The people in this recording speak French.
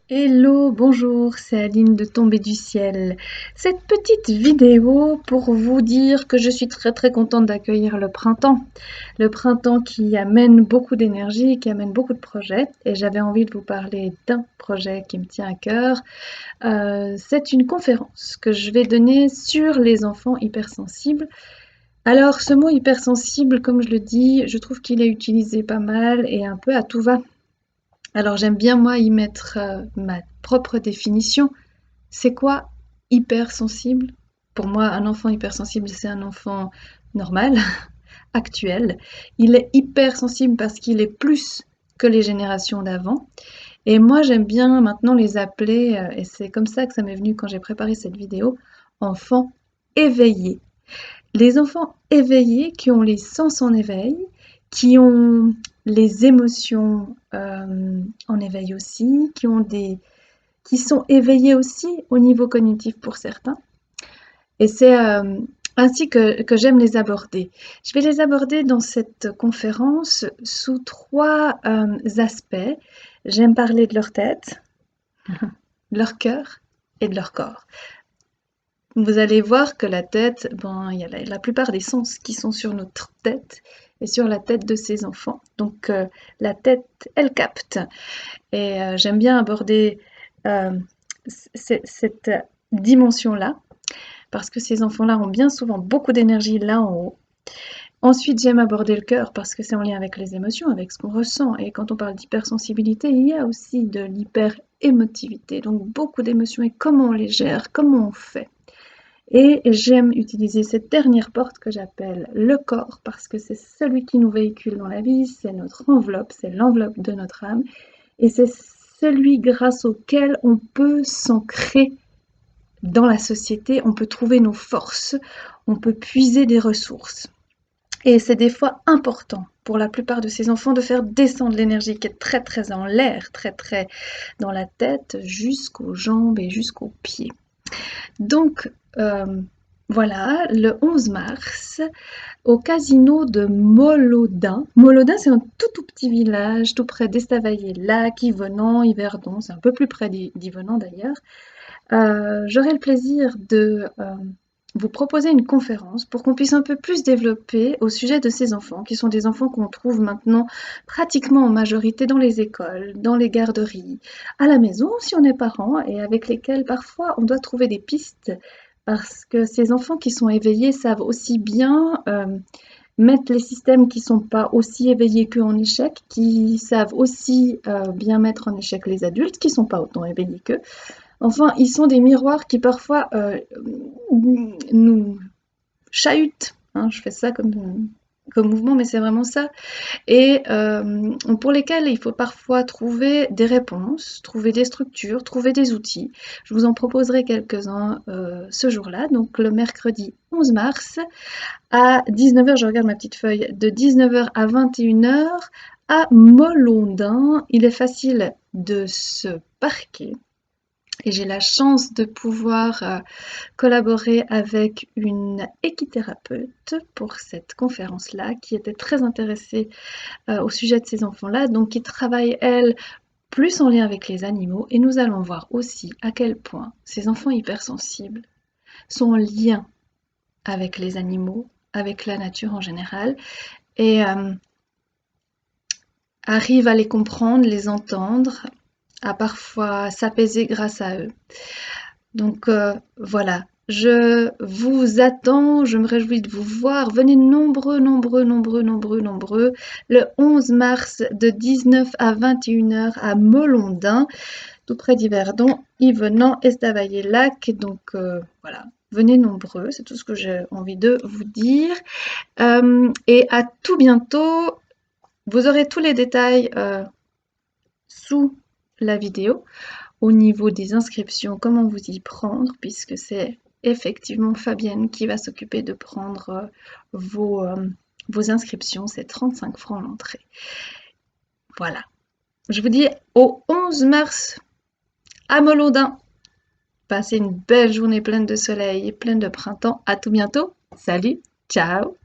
Hello, bonjour, c'est Aline de Tomber du ciel. Cette petite vidéo pour vous dire que je suis très contente d'accueillir le printemps. Le printemps qui amène beaucoup d'énergie, qui amène beaucoup de projets. Et j'avais envie de vous parler d'un projet qui me tient à cœur. C'est une conférence que je vais donner sur les enfants hypersensibles. Alors, ce mot hypersensible, comme je le dis, je trouve qu'il est utilisé pas mal et un peu à tout va. Alors j'aime bien moi y mettre ma propre définition. C'est quoi hypersensible? Pour moi, un enfant hypersensible, c'est un enfant normal, actuel. Il est hypersensible parce qu'il est plus que les générations d'avant. Et moi, j'aime bien maintenant les appeler, et c'est comme ça que ça m'est venu quand j'ai préparé cette vidéo, enfants éveillés. Les enfants éveillés qui ont les sens en éveil, qui ont les émotions en éveil aussi, qui sont éveillés aussi au niveau cognitif pour certains. Et c'est ainsi que j'aime les aborder. Je vais les aborder dans cette conférence sous trois aspects. J'aime parler de leur tête, de leur cœur et de leur corps. Vous allez voir que la tête, ben, il y a la plupart des sens qui sont sur notre tête et sur la tête de ces enfants. Donc la tête, elle capte. Et j'aime bien aborder euh, cette dimension-là parce que ces enfants-là ont bien souvent beaucoup d'énergie là en haut. Ensuite, j'aime aborder le cœur parce que c'est en lien avec les émotions, avec ce qu'on ressent. Et quand on parle d'hypersensibilité, il y a aussi de l'hyper-émotivité, donc beaucoup d'émotions et comment on les gère, comment on fait. Et j'aime utiliser cette dernière porte que j'appelle le corps parce que c'est celui qui nous véhicule dans la vie, c'est notre enveloppe, c'est l'enveloppe de notre âme et c'est celui grâce auquel on peut s'ancrer dans la société, on peut trouver nos forces, on peut puiser des ressources. Et c'est des fois important pour la plupart de ces enfants de faire descendre l'énergie qui est très en l'air, très dans la tête jusqu'aux jambes et jusqu'aux pieds. Donc, voilà, le 11 mars, au casino de Molodin. Molodin, c'est un tout petit village, tout près d'Estavayer-Lac, Yvenant, Yverdon, c'est un peu plus près d'Yvenant d'ailleurs. J'aurai le plaisir de vous proposer une conférence pour qu'on puisse un peu plus développer au sujet de ces enfants, qui sont des enfants qu'on trouve maintenant pratiquement en majorité dans les écoles, dans les garderies, à la maison si on est parent, et avec lesquels parfois on doit trouver des pistes, parce que ces enfants qui sont éveillés savent aussi bien mettre les systèmes qui sont pas aussi éveillés qu'eux en échec, qui savent aussi bien mettre en échec les adultes qui sont pas autant éveillés qu'eux. Enfin, ils sont des miroirs qui parfois nous chahutent, hein, je fais ça comme mouvement, mais c'est vraiment ça. Et pour lesquels il faut parfois trouver des réponses, trouver des structures, trouver des outils. Je vous en proposerai quelques-uns ce jour-là, donc le mercredi 11 mars à 19h, je regarde ma petite feuille, de 19h à 21h à Molondin. Il est facile de se parquer. Et j'ai la chance de pouvoir collaborer avec une équithérapeute pour cette conférence-là, qui était très intéressée au sujet de ces enfants-là, donc qui travaille, elle, plus en lien avec les animaux. Et nous allons voir aussi à quel point ces enfants hypersensibles sont en lien avec les animaux, avec la nature en général, et arrivent à les comprendre, les entendre, à parfois s'apaiser grâce à eux. Donc voilà, je vous attends, je me réjouis de vous voir. Venez nombreux, le 11 mars de 19 à 21h à Molondin, tout près d'Yverdon, Yvenant, Estavayer-Lac. Donc voilà, venez nombreux, c'est tout ce que j'ai envie de vous dire. Et à tout bientôt. Vous aurez tous les détails sous la vidéo au niveau des inscriptions, comment vous y prendre, puisque c'est effectivement Fabienne qui va s'occuper de prendre vos inscriptions, c'est 35 francs l'entrée. Voilà. Je vous dis au 11 mars à Molondin. Passez une belle journée pleine de soleil et pleine de printemps. À tout bientôt. Salut, ciao.